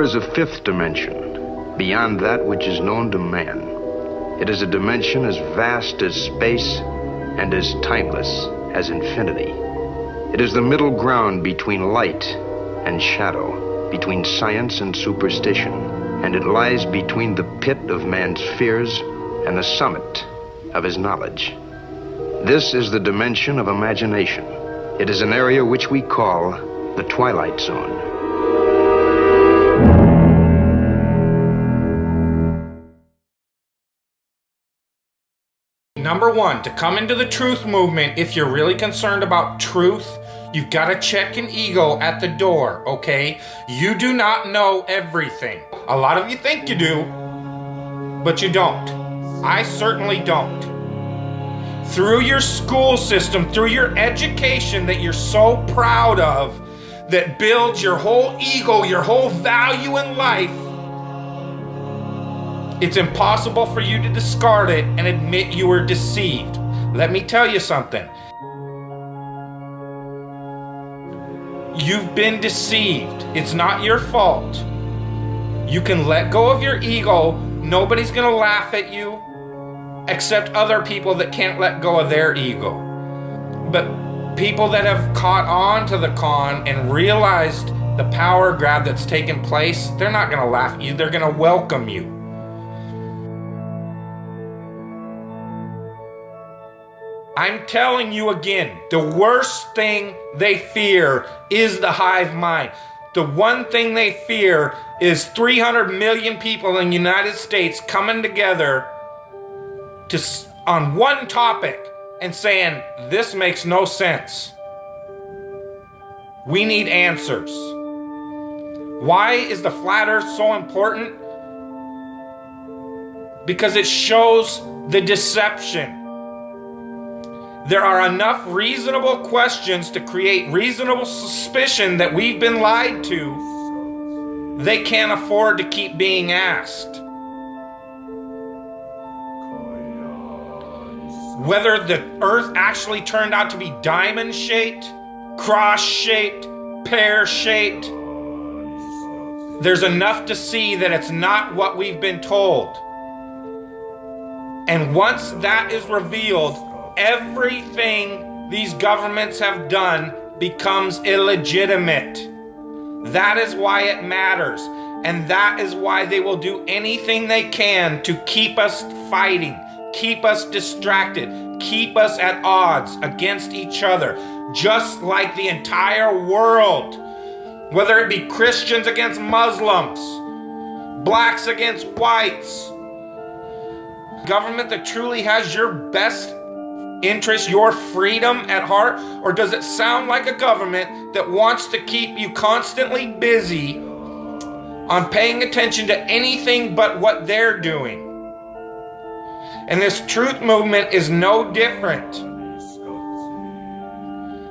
there is a fifth dimension, beyond that which is known to man. It is a dimension as vast as space and as timeless as infinity. It is the middle ground between light and shadow, between science and superstition, and it lies between the pit of man's fears and the summit of his knowledge. This is the dimension of imagination. It is an area which we call the Twilight Zone. Number one, to come into the truth movement, if you're really concerned about truth, you've got to check an ego at the door, okay? You do not know everything. A lot of you think you do, but you don't. I certainly don't. Through your school system, through your education that you're so proud of, that builds your whole ego, your whole value in life, it's impossible for you to discard it and admit you were deceived. Let me tell you something. You've been deceived. It's not your fault. You can let go of your ego. Nobody's gonna laugh at you except other people that can't let go of their ego. But people that have caught on to the con and realized the power grab that's taken place, they're not gonna laugh at you, they're gonna welcome you. I'm telling you again, the worst thing they fear is the hive mind. The one thing they fear is 300 million people in the United States coming together on one topic and saying, this makes no sense. We need answers. Why is the flat earth so important? Because it shows the deception. There are enough reasonable questions to create reasonable suspicion that we've been lied to. They can't afford to keep being asked. Whether the earth actually turned out to be diamond-shaped, cross-shaped, pear-shaped, there's enough to see that it's not what we've been told. And once that is revealed, everything these governments have done becomes illegitimate. That is why it matters. And that is why they will do anything they can to keep us fighting, keep us distracted, keep us at odds against each other, just like the entire world. Whether it be Christians against Muslims, blacks against whites. Government that truly has your best interest, your freedom at heart? Or does it sound like a government that wants to keep you constantly busy on paying attention to anything but what they're doing? And this truth movement is no different.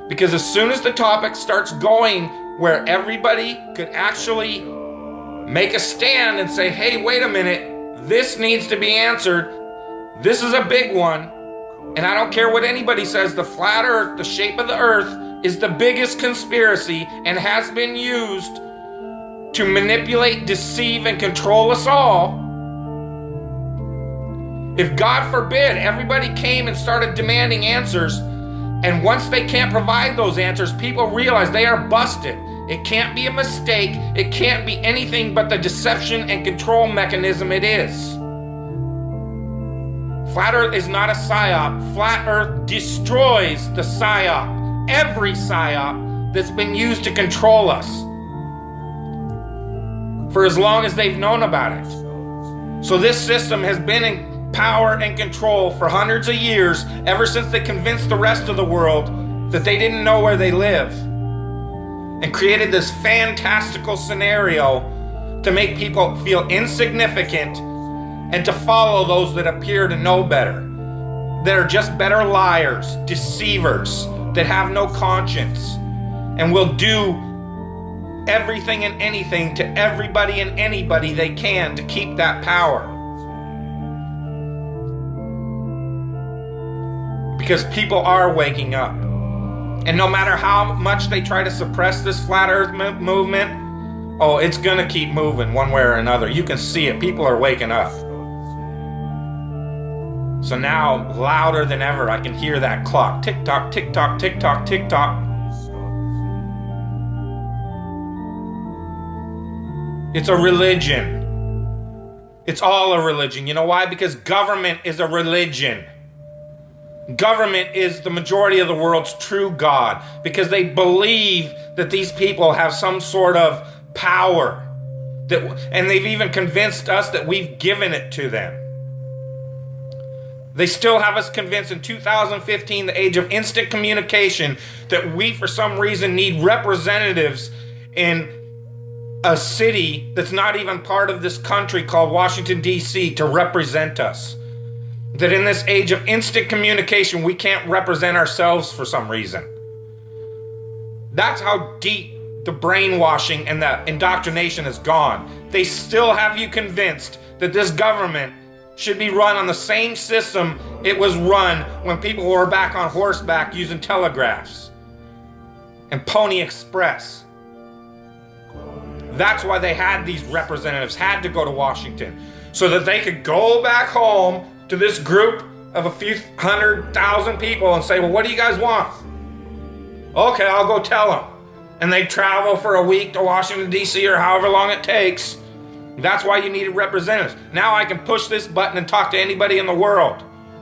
Because as soon as the topic starts going where everybody could actually make a stand and say, hey, wait a minute, this needs to be answered. This is a big one. And I don't care what anybody says, the flat earth, the shape of the earth, is the biggest conspiracy and has been used to manipulate, deceive, and control us all. If God forbid everybody came and started demanding answers, and once they can't provide those answers, people realize they are busted. It can't be a mistake. It can't be anything but the deception and control mechanism it is. Flat Earth is not a psyop. Flat Earth destroys the psyop. Every psyop that's been used to control us for as long as they've known about it. So this system has been in power and control for hundreds of years, ever since they convinced the rest of the world that they didn't know where they live, and created this fantastical scenario to make people feel insignificant and to follow those that appear to know better, that are just better liars, deceivers, that have no conscience, and will do everything and anything to everybody and anybody they can to keep that power. Because people are waking up. And no matter how much they try to suppress this flat earth movement, Oh, it's gonna keep moving one way or another. You can see it. People are waking up. So now, louder than ever, I can hear that clock. Tick tock, tick tock, tick tock, tick tock. It's a religion. It's all a religion. You know why? Because government is a religion. Government is the majority of the world's true God, because they believe that these people have some sort of power, and they've even convinced us that we've given it to them. They still have us convinced in 2015, the age of instant communication, that we for some reason need representatives in a city that's not even part of this country called Washington, D.C. to represent us. That in this age of instant communication, we can't represent ourselves for some reason. That's how deep the brainwashing and the indoctrination has gone. They still have you convinced that this government should be run on the same system it was run when people were back on horseback using telegraphs and Pony Express. That's why they had these representatives, had to go to Washington, so that they could go back home to this group of a few 100,000 people and say, well, what do you guys want? Okay, I'll go tell them. And they travel for a week to Washington, D.C. or however long it takes. That's why you needed representatives. Now I can push this button and talk to anybody in the world.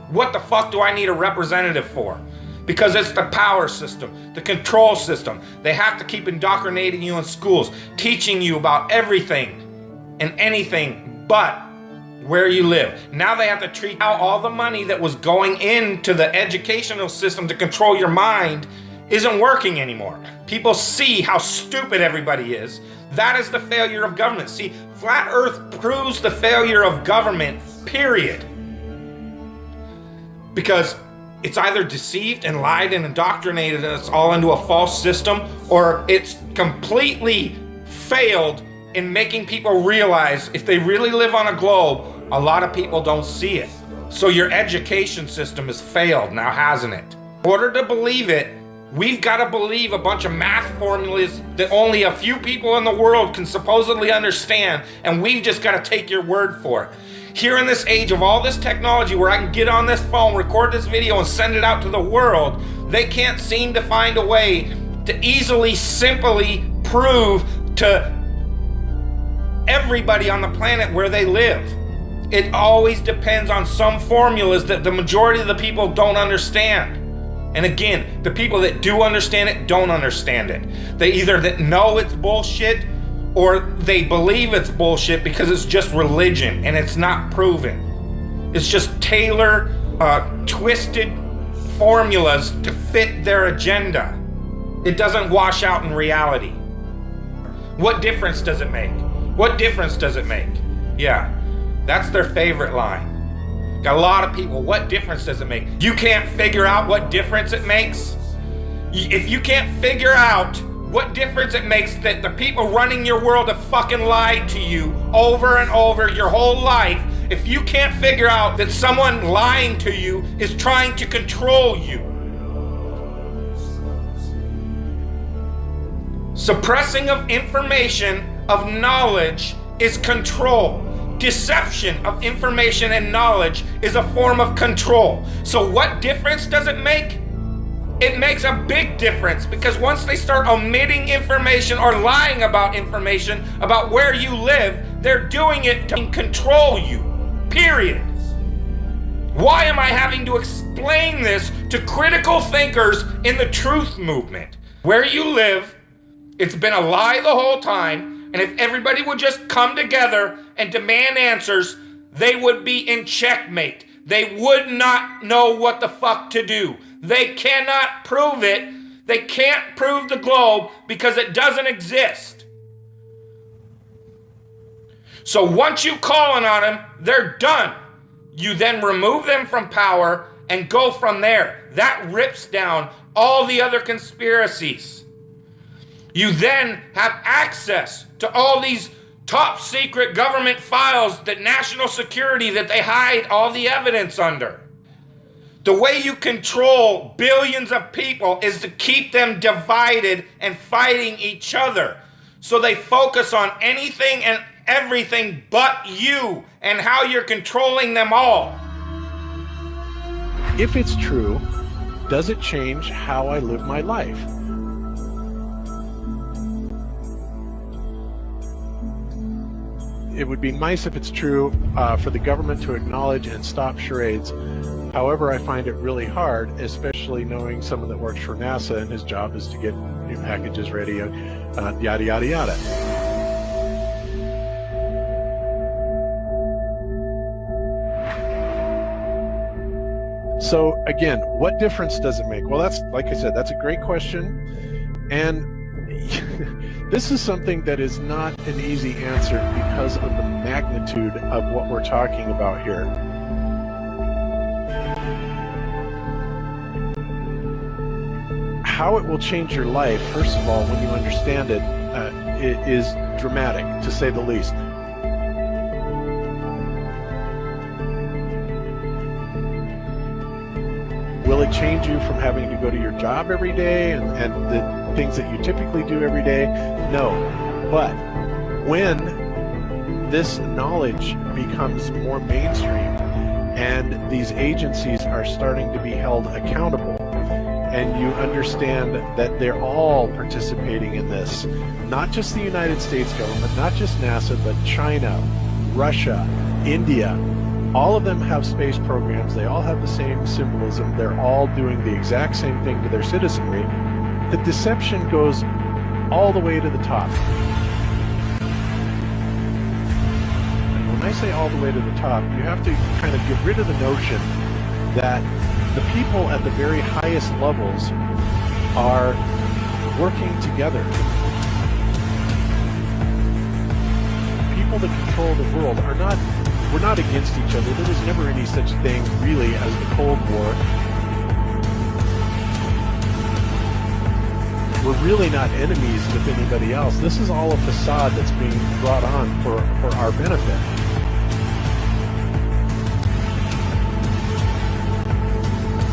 What the fuck do I need a representative for? Because it's the power system, the control system. They have to keep indoctrinating you in schools, teaching you about everything and anything but where you live. Now they have to treat out all the money that was going into the educational system to control your mind isn't working anymore. People see how stupid everybody is. That is the failure of government. See, Flat Earth proves the failure of government, period. Because it's either deceived and lied and indoctrinated us all into a false system, or it's completely failed in making people realize if they really live on a globe, a lot of people don't see it. So your education system has failed now, hasn't it? In order to believe it, we've got to believe a bunch of math formulas that only a few people in the world can supposedly understand, and we've just got to take your word for it. Here in this age of all this technology where I can get on this phone, record this video, and send it out to the world, they can't seem to find a way to easily, simply prove to everybody on the planet where they live. It always depends on some formulas that the majority of the people don't understand. And again, the people that do understand it don't understand it. They either that know it's bullshit or they believe it's bullshit because it's just religion and it's not proven. It's just twisted formulas to fit their agenda. It doesn't wash out in reality. What difference does it make? What difference does it make? Yeah, that's their favorite line. Got a lot of people, what difference does it make? You can't figure out what difference it makes? If you can't figure out what difference it makes that the people running your world have fucking lied to you over and over your whole life, if you can't figure out that someone lying to you is trying to control you, suppressing of information, of knowledge, is control. Deception of information and knowledge is a form of control. So what difference does it make? It makes a big difference, because once they start omitting information or lying about information about where you live, they're doing it to control you, period. Why am I having to explain this to critical thinkers in the truth movement? Where you live, it's been a lie the whole time. And if everybody would just come together and demand answers, they would be in checkmate. They would not know what the fuck to do. They cannot prove it. They can't prove the globe because it doesn't exist. So once you calling on them, they're done. You then remove them from power and go from there. That rips down all the other conspiracies. You then have access to all these top secret government files, that national security that they hide all the evidence under. The way you control billions of people is to keep them divided and fighting each other. So they focus on anything and everything but you and how you're controlling them all. If it's true, does it change how I live my life? It would be nice if it's true for the government to acknowledge and stop charades. However, I find it really hard, especially knowing someone that works for NASA and his job is to get new packages ready, yada, yada, yada. So again, what difference does it make? Well, that's, like I said, that's a great question. And this is something that is not an easy answer because of the magnitude of what we're talking about here. How it will change your life, first of all, when you understand it, it is dramatic, to say the least. Will it change you from having to go to your job every day and the things that you typically do every day? No. But when this knowledge becomes more mainstream and these agencies are starting to be held accountable, and you understand that they're all participating in this, not just the United States government, not just NASA, but China, Russia, India, all of them have space programs. They all have the same symbolism. They're all doing the exact same thing to their citizenry. The deception goes all the way to the top. And when I say all the way to the top, you have to kind of get rid of the notion that the people at the very highest levels are working together. People that control the world are not, we're not against each other. There was never any such thing really as the Cold War. We're really not enemies with anybody else. This is all a facade that's being brought on for our benefit.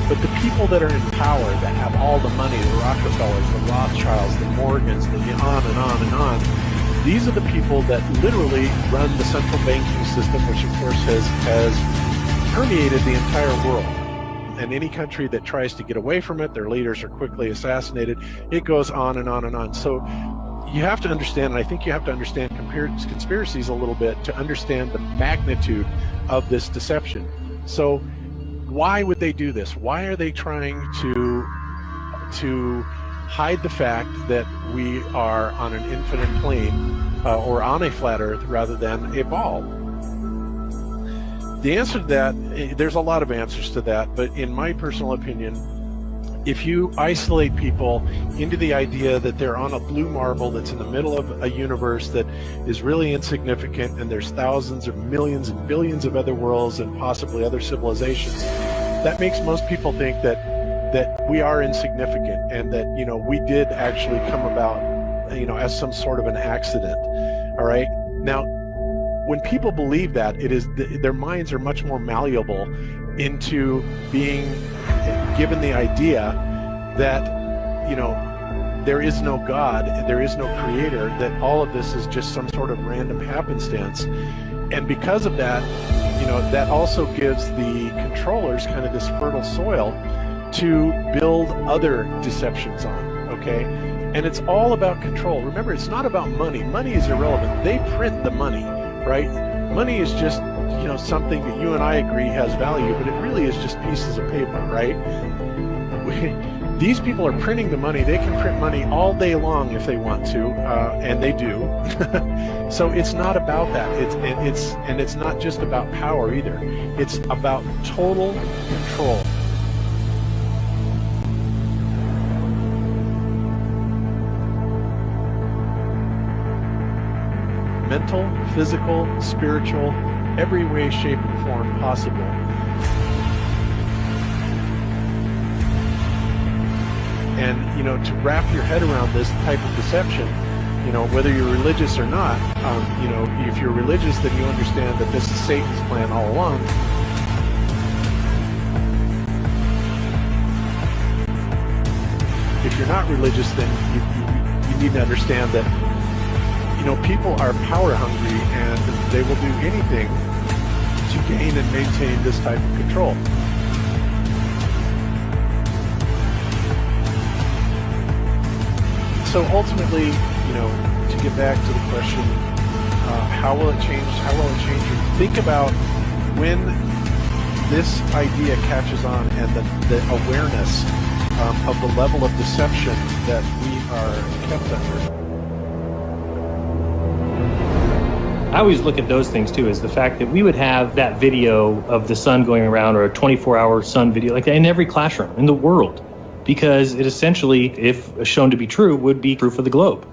But the people that are in power, that have all the money, the Rockefellers, the Rothschilds, the Morgans, the on and on and on, these are the people that literally run the central banking system, which of course has permeated the entire world. And any country that tries to get away from it, their leaders are quickly assassinated. It goes on and on and on. So you have to understand, and I think you have to understand conspiracies a little bit to understand the magnitude of this deception. So why would they do this? Why are they trying to hide the fact that we are on an infinite plane or on a flat earth rather than a ball? The answer to that, there's a lot of answers to that, but in my personal opinion, if you isolate people into the idea that they're on a blue marble that's in the middle of a universe that is really insignificant, and there's thousands or millions and billions of other worlds and possibly other civilizations, that makes most people think that we are insignificant and that, you know, we did actually come about, you know, as some sort of an accident. All right. Now, when people believe that, it is their minds are much more malleable into being given the idea that, you know, there is no God, there is no creator, that all of this is just some sort of random happenstance. And because of that, you know, that also gives the controllers kind of this fertile soil to build other deceptions on, okay? And it's all about control. Remember, it's not about money. Money is irrelevant. They print the money, right? Money is just, you know, something that you and I agree has value, but it really is just pieces of paper, right? These people are printing the money. They can print money all day long if they want to, and they do. So it's not about that. It's not just about power either. It's about total control. Mental, physical, spiritual, every way, shape, and form possible. And, you know, to wrap your head around this type of deception, you know, whether you're religious or not, you know, if you're religious, then you understand that this is Satan's plan all along. If you're not religious, then you need to understand that people are power hungry and they will do anything to gain and maintain this type of control. So ultimately, to get back to the question, how will it change? How will it change you? Think about when this idea catches on and the awareness of the level of deception that we are kept under. I always look at those things too, as the fact that we would have that video of the sun going around, or a 24-hour sun video like that in every classroom in the world, because it essentially, if shown to be true, would be proof of the globe.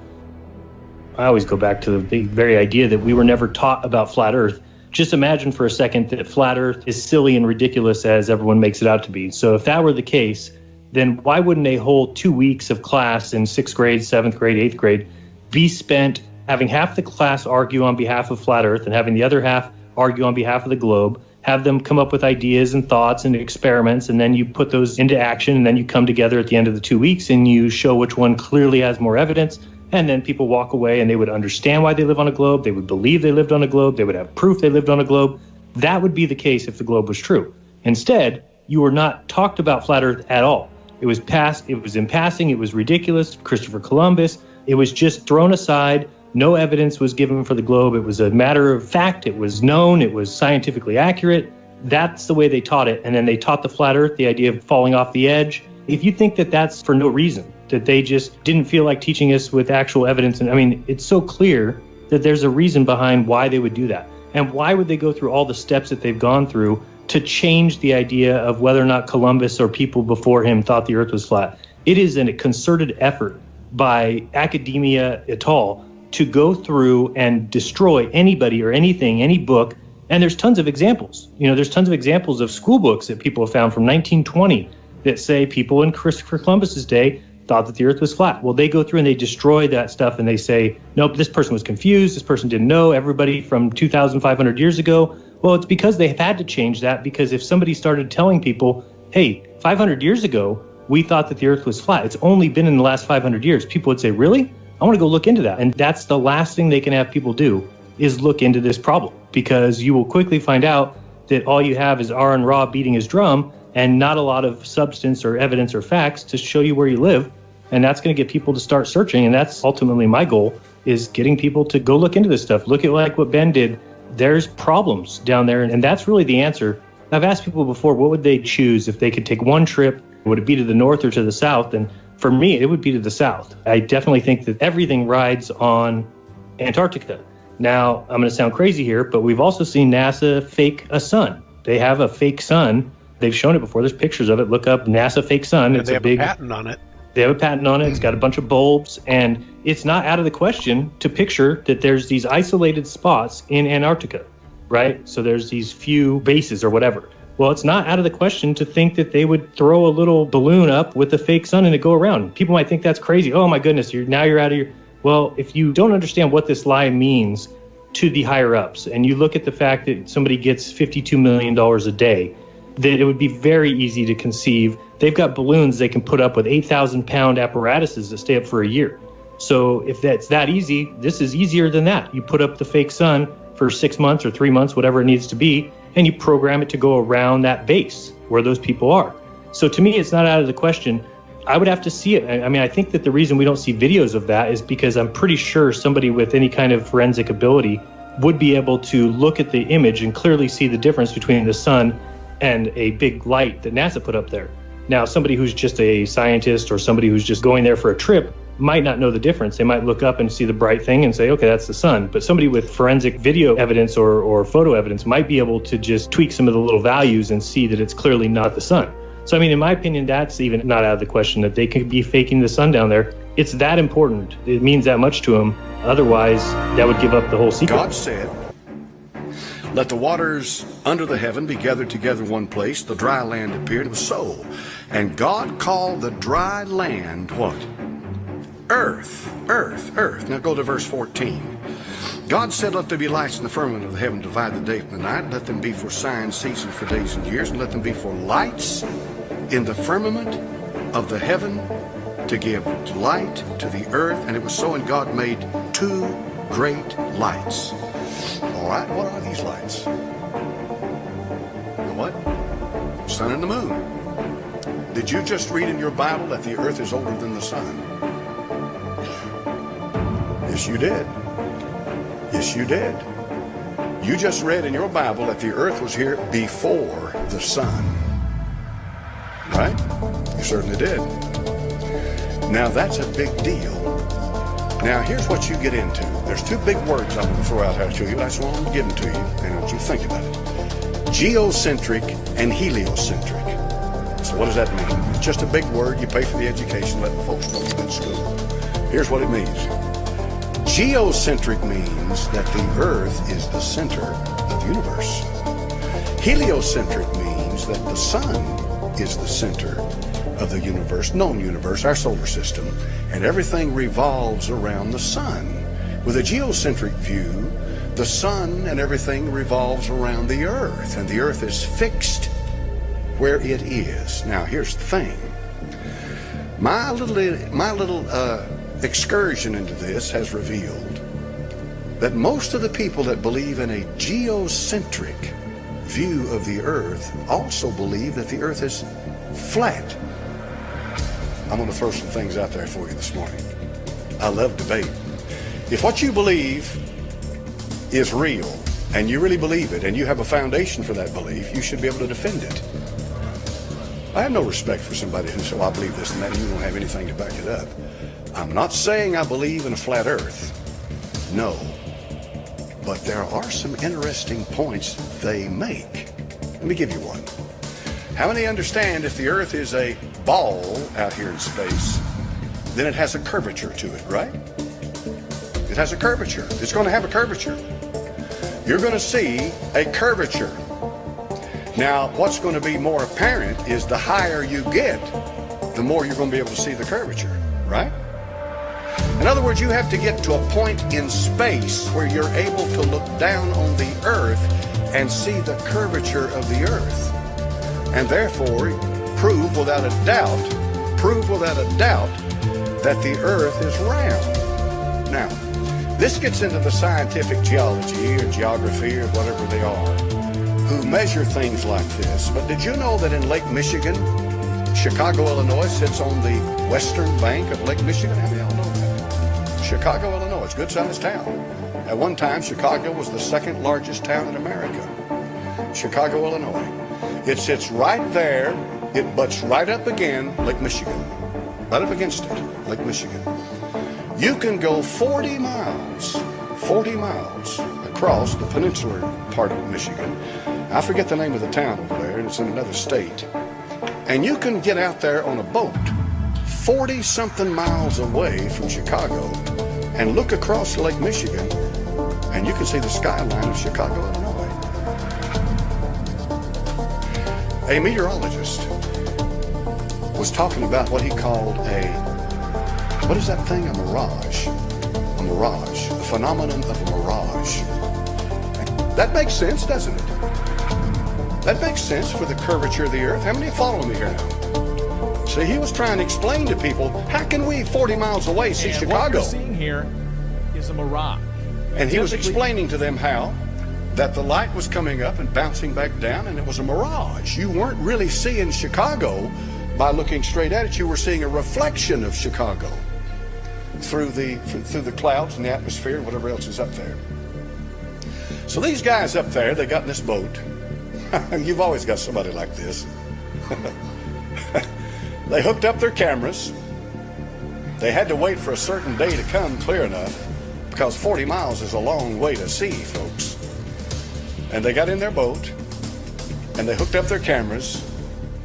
I always go back to the very idea that we were never taught about flat Earth. Just imagine for a second that flat Earth is silly and ridiculous as everyone makes it out to be. So if that were the case, then why wouldn't a whole 2 weeks of class in 6th grade, 7th grade, 8th grade be spent having half the class argue on behalf of flat Earth and having the other half argue on behalf of the globe, have them come up with ideas and thoughts and experiments, and then you put those into action, and then you come together at the end of the 2 weeks and you show which one clearly has more evidence, and then people walk away and they would understand why they live on a globe, they would believe they lived on a globe, they would have proof they lived on a globe. That would be the case if the globe was true. Instead, you were not talked about flat Earth at all. It was in passing, it was ridiculous, Christopher Columbus, it was just thrown aside. No evidence was given for the globe. It was a matter of fact. It was known. It was scientifically accurate. That's the way they taught it. And then they taught the flat Earth the idea of falling off the edge. If you think that that's for no reason, that they just didn't feel like teaching us with actual evidence, and I mean, it's so clear that there's a reason behind why they would do that. And why would they go through all the steps that they've gone through to change the idea of whether or not Columbus or people before him thought the Earth was flat? It is a concerted effort by academia et al. To go through and destroy anybody or anything, any book. And there's tons of examples. There's tons of examples of school books that people have found from 1920 that say people in Christopher Columbus's day thought that the Earth was flat. Well, they go through and they destroy that stuff and they say, nope, this person was confused. This person didn't know. Everybody from 2,500 years ago. Well, it's because they've had to change that, because if somebody started telling people, hey, 500 years ago, we thought that the Earth was flat. It's only been in the last 500 years. People would say, really? I want to go look into that. And that's the last thing they can have people do, is look into this problem, because you will quickly find out that all you have is Aaron Ra beating his drum and not a lot of substance or evidence or facts to show you where you live. And that's going to get people to start searching. And that's ultimately my goal, is getting people to go look into this stuff. Look at like what Ben did. There's problems down there. And that's really the answer. I've asked people before, what would they choose if they could take one trip? Would it be to the north or to the south? And for me, it would be to the south. I definitely think that everything rides on Antarctica. Now, I'm going to sound crazy here, but we've also seen NASA fake a sun. They have a fake sun. They've shown it before. There's pictures of it. Look up NASA fake sun. And they have a patent on it. They have a patent on it. It's got a bunch of bulbs. And it's not out of the question to picture that there's these isolated spots in Antarctica, right? So there's these few bases or whatever. Well, it's not out of the question to think that they would throw a little balloon up with a fake sun and it go around. People might think that's crazy. Oh my goodness, you're out of your... Well, if you don't understand what this lie means to the higher ups, and you look at the fact that somebody gets $52 million a day, that it would be very easy to conceive. They've got balloons they can put up with 8,000-pound apparatuses that stay up for a year. So if that's that easy, this is easier than that. You put up the fake sun for 6 months or 3 months, whatever it needs to be, and you program it to go around that base where those people are. So to me, it's not out of the question. I would have to see it. I mean, I think that the reason we don't see videos of that is because I'm pretty sure somebody with any kind of forensic ability would be able to look at the image and clearly see the difference between the sun and a big light that NASA put up there. Now, somebody who's just a scientist or somebody who's just going there for a trip might not know the difference. They might look up and see the bright thing and say, okay, that's the sun. But somebody with forensic video evidence or photo evidence might be able to just tweak some of the little values and see that it's clearly not the sun. So, I mean, in my opinion, that's even not out of the question that they could be faking the sun down there. It's that important. It means that much to them. Otherwise, that would give up the whole secret. God said, let the waters under the heaven be gathered together in one place. The dry land appeared. It was so. And God called the dry land what? Earth, earth, earth. Now go to verse 14. God said, let there be lights in the firmament of the heaven, divide the day from the night. Let them be for signs, seasons, for days and years. And let them be for lights in the firmament of the heaven to give light to the earth. And it was so, and God made two great lights. All right, what are these lights? The what? Sun and the moon. Did you just read in your Bible that the earth is older than the sun? Yes, you did. Yes, you did. You just read in your Bible that the earth was here before the sun. Right? You certainly did. Now that's a big deal. Now here's what you get into. There's two big words I'm going to throw out here to you. That's what I'm giving to you. And I want you to think about it. Geocentric and heliocentric. So what does that mean? It's just a big word. You pay for the education, let the folks know in school. Here's what it means. Geocentric means that the earth is the center of the universe. Heliocentric means that the sun is the center of the universe, known universe, our solar system, and everything revolves around the sun. With a geocentric view, the sun and everything revolves around the earth, and the earth is fixed where it is. Now, here's the thing. My little excursion into this has revealed that most of the people that believe in a geocentric view of the earth also believe that the earth is flat. I'm going to throw some things out there for you this morning. I love debate. If what you believe is real, and you really believe it, and you have a foundation for that belief, you should be able to defend it. I have no respect for somebody who says, well, I believe this and that, and you don't have anything to back it up. I'm not saying I believe in a flat earth. No. But there are some interesting points they make. Let me give you one. How many understand if the earth is a ball out here in space, then it has a curvature to it, right? It has a curvature. It's going to have a curvature. You're going to see a curvature. Now, what's going to be more apparent is the higher you get, the more you're going to be able to see the curvature, right? In other words, you have to get to a point in space where you're able to look down on the earth and see the curvature of the earth. And therefore, prove without a doubt that the earth is round. Now, this gets into the scientific geology or geography or whatever they are, who measure things like this. But did you know that in Lake Michigan, Chicago, Illinois sits on the western bank of Lake Michigan? How many of y'all know that? Chicago, Illinois, it's a good-sized town. At one time, Chicago was the second largest town in America. Chicago, Illinois. It sits right there. It butts right up against Lake Michigan. Right up against it, Lake Michigan. You can go 40 miles across the peninsular part of Michigan. I forget the name of the town over there, and it's in another state. And you can get out there on a boat 40-something miles away from Chicago and look across Lake Michigan, and you can see the skyline of Chicago, Illinois. A meteorologist was talking about what he called what is that thing? A mirage. A mirage. A phenomenon of a mirage. That makes sense, doesn't it? That makes sense for the curvature of the earth. How many follow me here now? See, he was trying to explain to people, how can we 40 miles away see Chicago? What you're seeing here is a mirage. And he was explaining to them how that the light was coming up and bouncing back down, and it was a mirage. You weren't really seeing Chicago by looking straight at it. You were seeing a reflection of Chicago through the clouds and the atmosphere and whatever else is up there. So these guys up there, they got in this boat. You've always got somebody like this. They hooked up their cameras. They had to wait for a certain day to come clear enough, because 40 miles is a long way to see, folks. And they got in their boat, and they hooked up their cameras,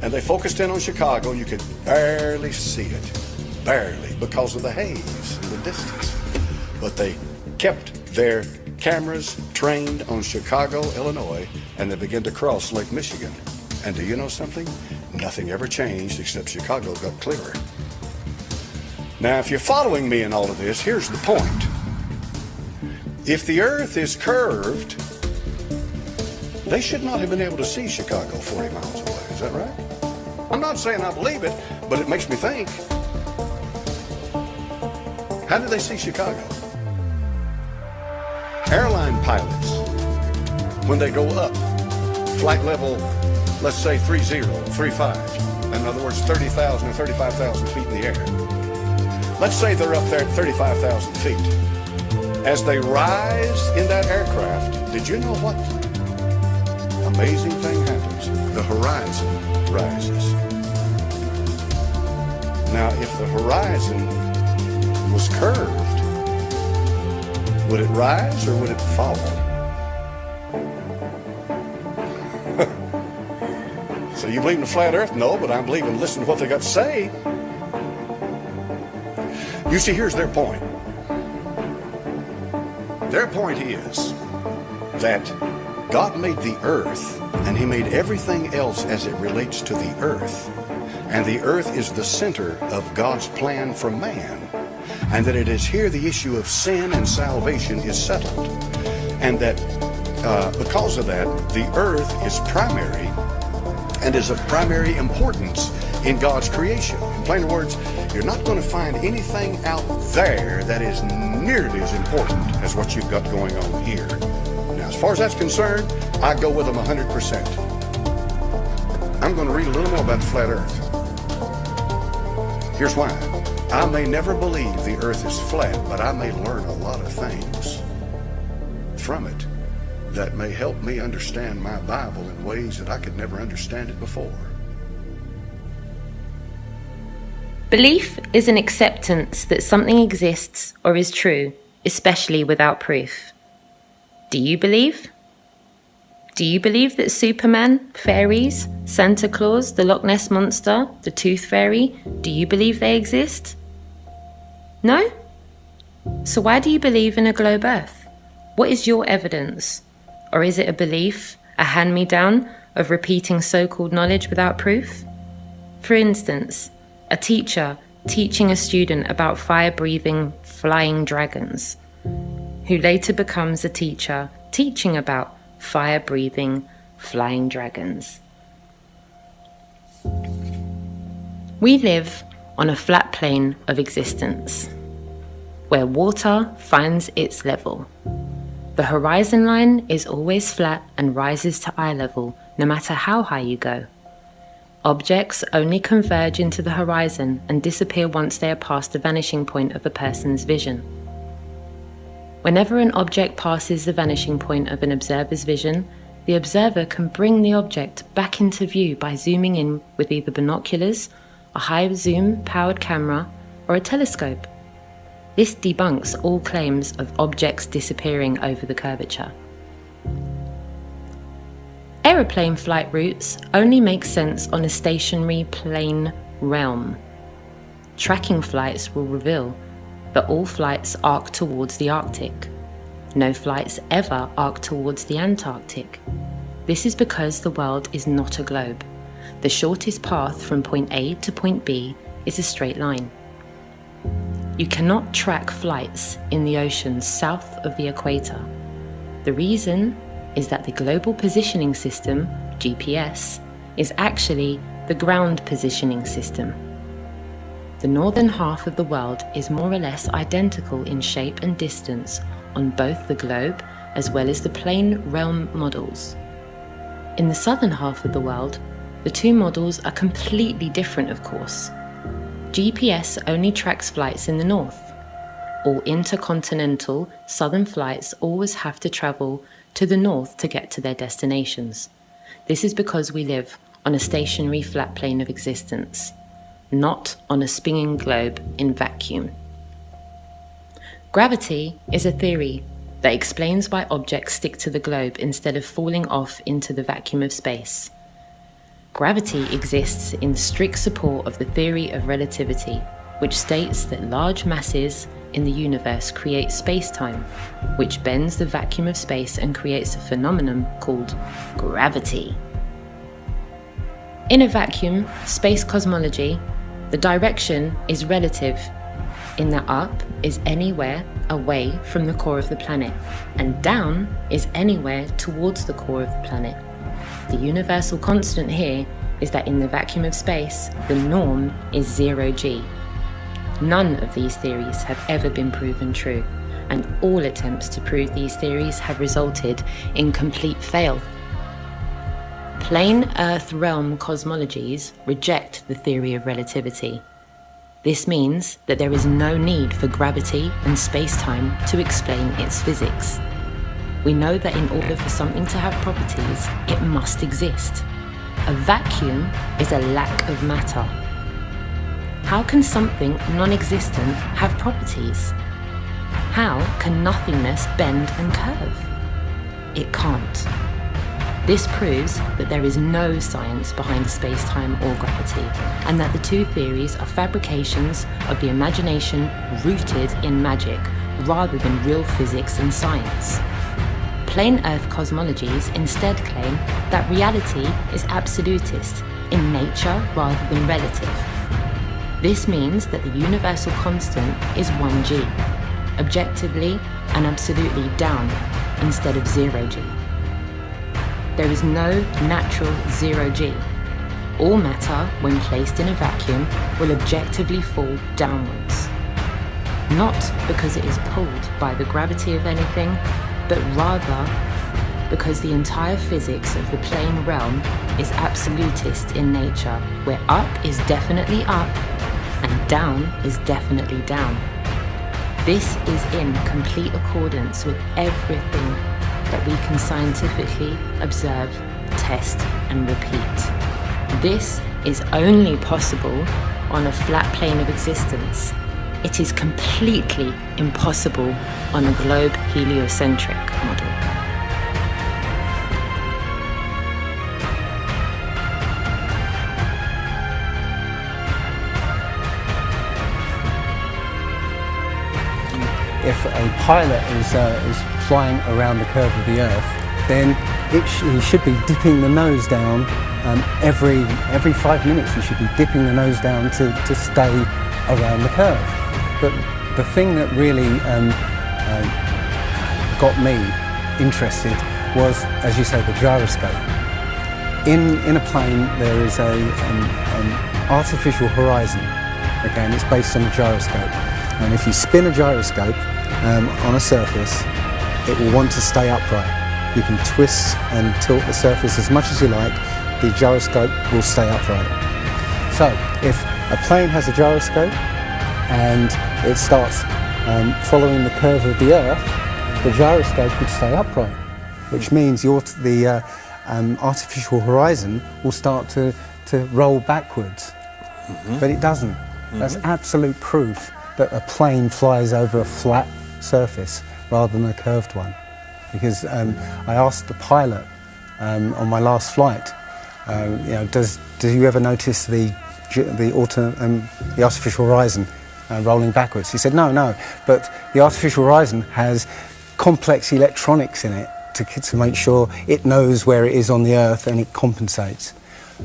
and they focused in on Chicago. You could barely see it, barely, because of the haze and the distance. But they kept their cameras trained on Chicago, Illinois, and they began to cross Lake Michigan. And do you know something? Nothing ever changed except Chicago got clearer. Now, if you're following me in all of this, here's the point. If the earth is curved, they should not have been able to see Chicago 40 miles away. Is that right? I'm not saying I believe it, but it makes me think. How did they see Chicago? Airline pilots, when they go up, flight level, let's say 30, 35, in other words, 30,000 or 35,000 feet in the air. Let's say they're up there at 35,000 feet. As they rise in that aircraft, did you know what amazing thing happens? The horizon rises. Now, if the horizon was curved, would it rise or would it fall? So you believe in a flat earth? No, but I believe in listen to what they got to say. You see, here's their point. Their point is that God made the earth and he made everything else as it relates to the earth. And the earth is the center of God's plan for man. And that it is here the issue of sin and salvation is settled. And that because of that, the earth is primary and is of primary importance in God's creation. In plain words, you're not going to find anything out there that is nearly as important as what you've got going on here. Now, as far as that's concerned, I go with them 100%. I'm going to read a little more about the flat earth. Here's why. I may never believe the earth is flat, but I may learn a lot of things from it that may help me understand my Bible in ways that I could never understand it before. Belief is an acceptance that something exists or is true, especially without proof. Do you believe? Do you believe that Superman, fairies, Santa Claus, the Loch Ness Monster, the Tooth Fairy, do you believe they exist? No? So why do you believe in a globe Earth? What is your evidence? Or is it a belief, a hand-me-down of repeating so-called knowledge without proof? For instance, a teacher teaching a student about fire-breathing flying dragons, who later becomes a teacher teaching about fire-breathing flying dragons. We live on a flat plane of existence, where water finds its level. The horizon line is always flat and rises to eye level, no matter how high you go. Objects only converge into the horizon and disappear once they are past the vanishing point of a person's vision. Whenever an object passes the vanishing point of an observer's vision, the observer can bring the object back into view by zooming in with either binoculars, a high-zoom powered camera, or a telescope. This debunks all claims of objects disappearing over the curvature. Aeroplane flight routes only make sense on a stationary plane realm. Tracking flights will reveal that all flights arc towards the Arctic. No flights ever arc towards the Antarctic. This is because the world is not a globe. The shortest path from point A to point B is a straight line. You cannot track flights in the oceans south of the equator. The reason is that the Global Positioning System, GPS, is actually the ground positioning system. The northern half of the world is more or less identical in shape and distance on both the globe as well as the plane realm models. In the southern half of the world, the two models are completely different, of course. GPS only tracks flights in the north. All intercontinental southern flights always have to travel to the north to get to their destinations. This is because we live on a stationary flat plane of existence, not on a spinning globe in vacuum. Gravity is a theory that explains why objects stick to the globe instead of falling off into the vacuum of space. Gravity exists in strict support of the theory of relativity, which states that large masses in the universe create space-time, which bends the vacuum of space and creates a phenomenon called gravity. In a vacuum, space cosmology, the direction is relative, in that up is anywhere away from the core of the planet, and down is anywhere towards the core of the planet. The universal constant here is that in the vacuum of space, the norm is 0 g. None of these theories have ever been proven true, and all attempts to prove these theories have resulted in complete fail. Plain Earth realm cosmologies reject the theory of relativity. This means that there is no need for gravity and space-time to explain its physics. We know that in order for something to have properties, it must exist. A vacuum is a lack of matter. How can something non-existent have properties? How can nothingness bend and curve? It can't. This proves that there is no science behind space-time or gravity, and that the two theories are fabrications of the imagination rooted in magic, rather than real physics and science. Plain Earth cosmologies instead claim that reality is absolutist, in nature rather than relative. This means that the universal constant is 1g, objectively and absolutely down, instead of 0g. There is no natural 0g. All matter, when placed in a vacuum, will objectively fall downwards. Not because it is pulled by the gravity of anything, but rather because the entire physics of the plane realm is absolutist in nature, where up is definitely up and down is definitely down. This is in complete accordance with everything that we can scientifically observe, test, and repeat. This is only possible on a flat plane of existence. It is completely impossible on a globe heliocentric model. If a pilot is flying around the curve of the Earth, then he should be dipping the nose down every 5 minutes. He should be dipping the nose down to stay around the curve. But the thing that really got me interested was, as you say, the gyroscope. In a plane, there is an artificial horizon. Okay, and it's based on a gyroscope. And if you spin a gyroscope on a surface, it will want to stay upright. You can twist and tilt the surface as much as you like, the gyroscope will stay upright. So if a plane has a gyroscope and it starts following the curve of the Earth, the gyroscope would stay upright, which means the artificial horizon will start to roll backwards. But it doesn't. That's absolute proof that a plane flies over a flat surface rather than a curved one. Because I asked the pilot on my last flight, do you ever notice the artificial horizon rolling backwards? He said, no, but the artificial horizon has complex electronics in it to make sure it knows where it is on the Earth and it compensates.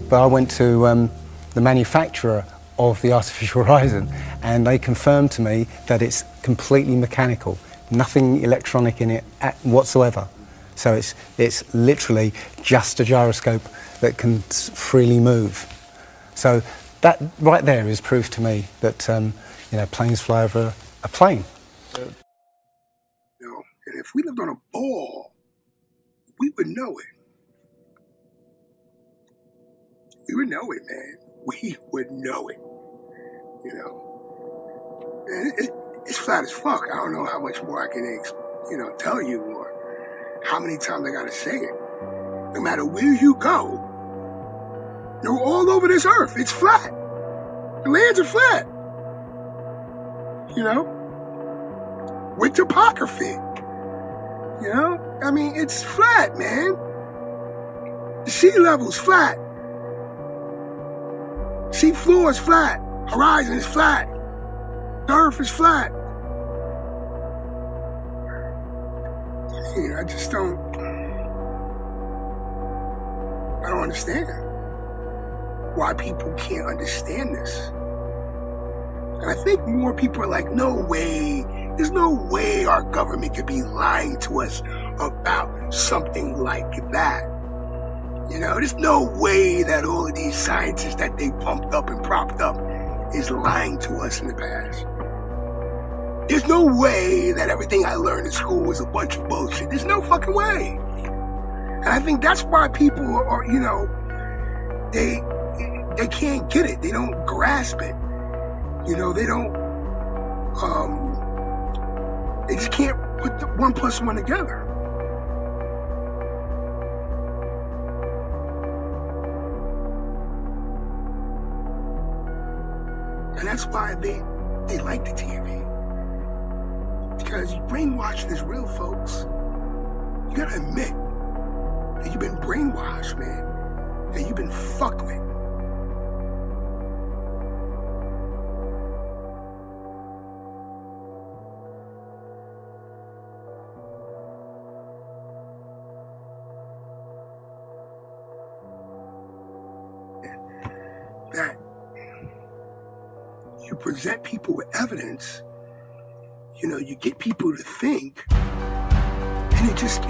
But I went to the manufacturer of the artificial horizon, and they confirmed to me that it's completely mechanical, nothing electronic in it whatsoever. So it's literally just a gyroscope that can freely move. So that right there is proof to me that planes fly over a plane. And if we lived on a ball, we would know it. We would know it, man. We would know it. And it's flat as fuck. I don't know how much more I can, tell you, or how many times I gotta say it. No matter where you go, all over this earth, it's flat. The lands are flat. With topography. It's flat, man. The sea level's flat. Sea floor is flat. Horizon is flat. The earth is flat. I just don't understand why people can't understand this. And I think more people are like, no way, there's no way our government could be lying to us about something like that. There's no way that all of these scientists that they pumped up and propped up is lying to us in the past. There's no way that everything I learned in school was a bunch of bullshit. There's no fucking way. And I think that's why people are, you know, they can't get it. They don't grasp it. You know, they don't, they just can't put the 1 + 1 together. And that's why they like the TV. Because brainwashing is real, folks. You gotta admit that you've been brainwashed, man. That you've been fucked with. That you present people with evidence, you know, you get people to think, and they just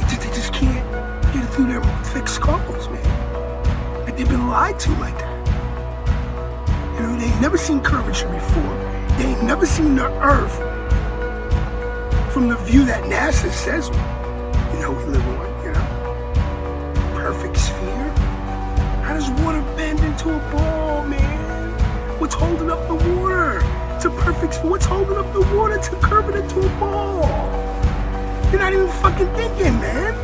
can't get it through their thick skulls, man. Like they've been lied to like that. You know, they ain't never seen curvature before. They ain't never seen the Earth from the view that NASA says, you know, we live on, you know. Perfect sphere. How does water bend into a ball, man? What's holding up the water? It's a perfect sphere. What's holding up the water to curve it into a ball? You're not even fucking thinking, man.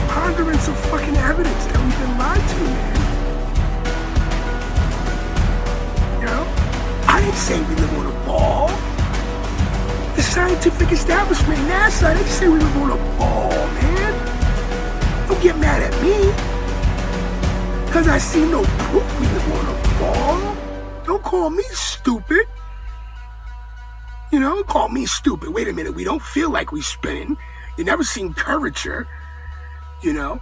Preponderance of fucking evidence that we've been lied to, man. You know? I didn't say we live on a ball. The scientific establishment, NASA, they say we live on a ball, man. Don't get mad at me. Because I see no proof we live on a ball. Don't call me stupid. You know, call me stupid. Wait a minute, we don't feel like we spinning. You never seen curvature. You know?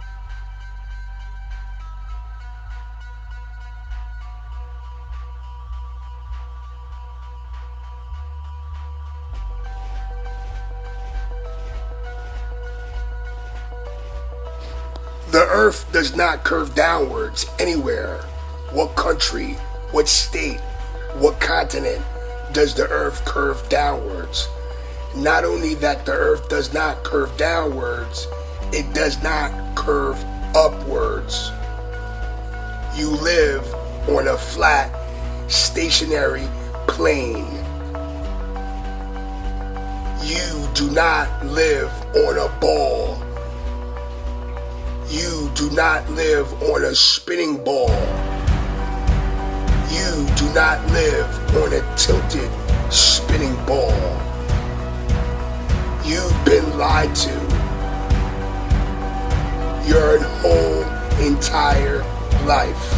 The Earth does not curve downwards anywhere. What country, what state, what continent does the Earth curve downwards? Not only that the Earth does not curve downwards, it does not curve upwards. You live on a flat, stationary plane. You do not live on a ball. You do not live on a spinning ball. You do not live on a tilted, spinning ball. You've been lied to. Your whole entire life.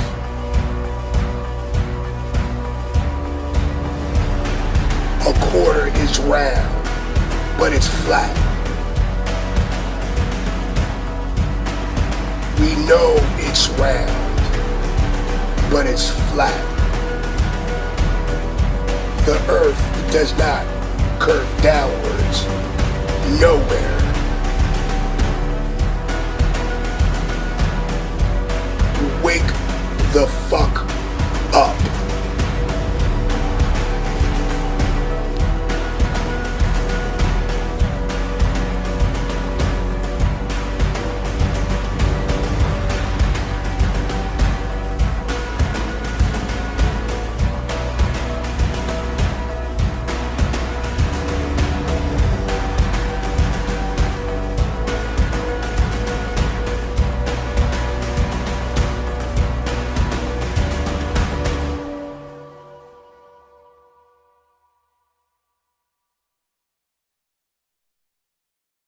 A quarter is round, but it's flat. We know it's round, but it's flat. The Earth does not curve downwards, nowhere. Wake the fuck